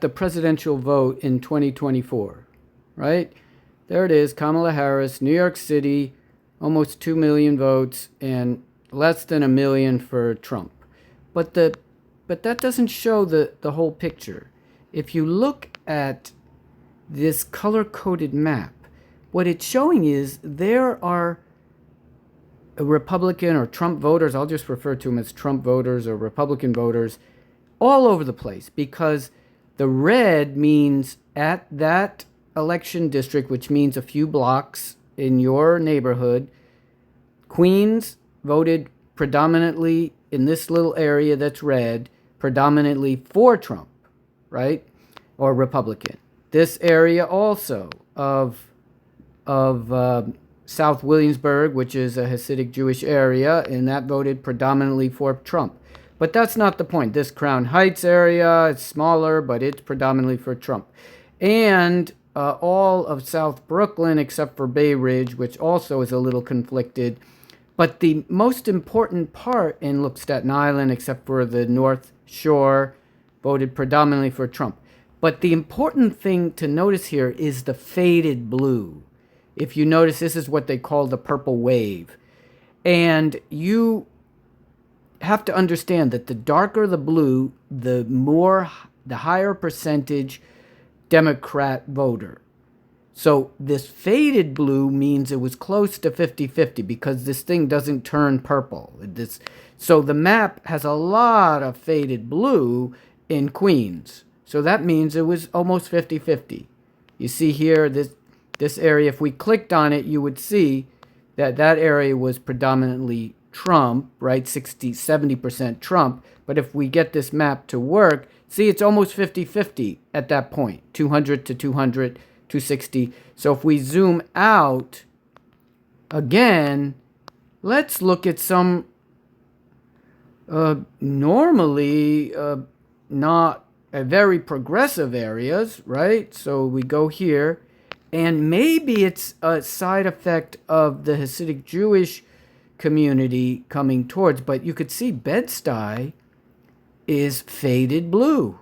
the presidential vote in 2024, right? There it is, Kamala Harris, New York City, almost 2 million votes and less than 1 million for Trump. But that doesn't show the whole picture. If you look at this color-coded map, what it's showing is there are Republican or Trump voters, I'll just refer to them as Trump voters or Republican voters, all over the place, because the red means at that election district, which means a few blocks in your neighborhood, Queens voted predominantly in this little area that's red, predominantly for Trump, right? Or Republican. This area also of South Williamsburg, which is a Hasidic Jewish area, and that voted predominantly for Trump. But that's not the point. This Crown Heights area is smaller, but it's predominantly for Trump. And all of South Brooklyn, except for Bay Ridge, which also is a little conflicted. But the most important part, and look, Staten Island, except for the North Shore, voted predominantly for Trump. But the important thing to notice here is the faded blue. If you notice, this is what they call the purple wave. And you have to understand that the darker the blue, the higher percentage Democrat voter. So this faded blue means it was close to 50-50 because this thing doesn't turn purple. So the map has a lot of faded blue in Queens. So that means it was almost 50-50. You see here, this area, if we clicked on it, you would see that that area was predominantly Trump, right? 70% Trump. But if we get this map to work, see, it's almost 50-50 at that point, 200 to 200, 260. So if we zoom out, again, let's look at some normally not very progressive areas, right? So we go here, and maybe it's a side effect of the Hasidic Jewish community coming towards, but you could see Bed-Stuy is faded blue,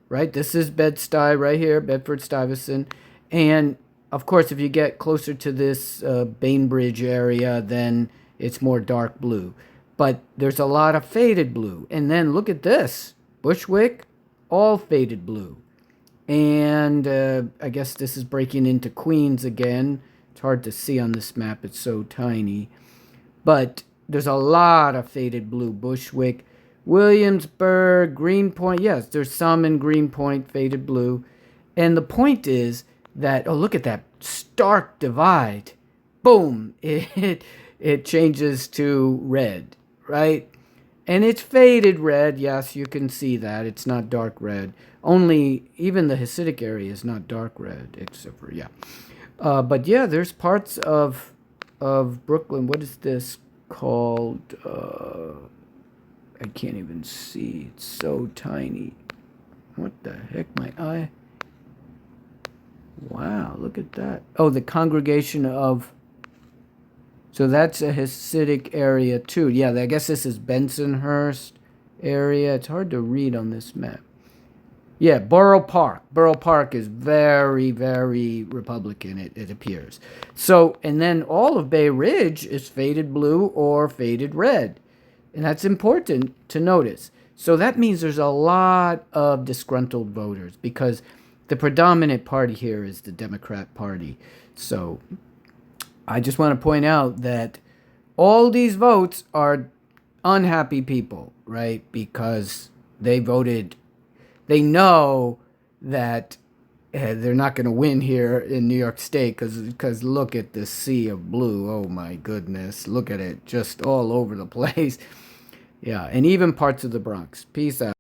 right? This is Bed-Stuy right here, Bedford-Stuyvesant. And of course, if you get closer to this Bainbridge area, then it's more dark blue. But there's a lot of faded blue. And then look at this, Bushwick, all faded blue. And I guess this is breaking into Queens again. It's hard to see on this map, it's so tiny. But there's a lot of faded blue. Bushwick, Williamsburg, Greenpoint. Yes, there's some in Greenpoint, faded blue. And the point is that, oh, look at that stark divide. Boom, it changes to red, right? And it's faded red. Yes, you can see that. It's not dark red. Only, even the Hasidic area is not dark red, except for, yeah. But yeah, there's parts of Brooklyn. What is this called? I can't even see. It's so tiny. What the heck, my eye? Wow, look at that. Oh, the congregation of... So that's a Hasidic area too. Yeah, I guess this is Bensonhurst area. It's hard to read on this map. Yeah, Borough Park. Borough Park is very, very Republican, it appears. So, and then all of Bay Ridge is faded blue or faded red. And that's important to notice. So that means there's a lot of disgruntled voters because the predominant party here is the Democrat Party. So I just want to point out that all these votes are unhappy people, right? Because they voted, they know that they're not going to win here in New York State because look at this sea of blue. Oh my goodness. Look at it just all over the place. Yeah, and even parts of the Bronx. Peace out.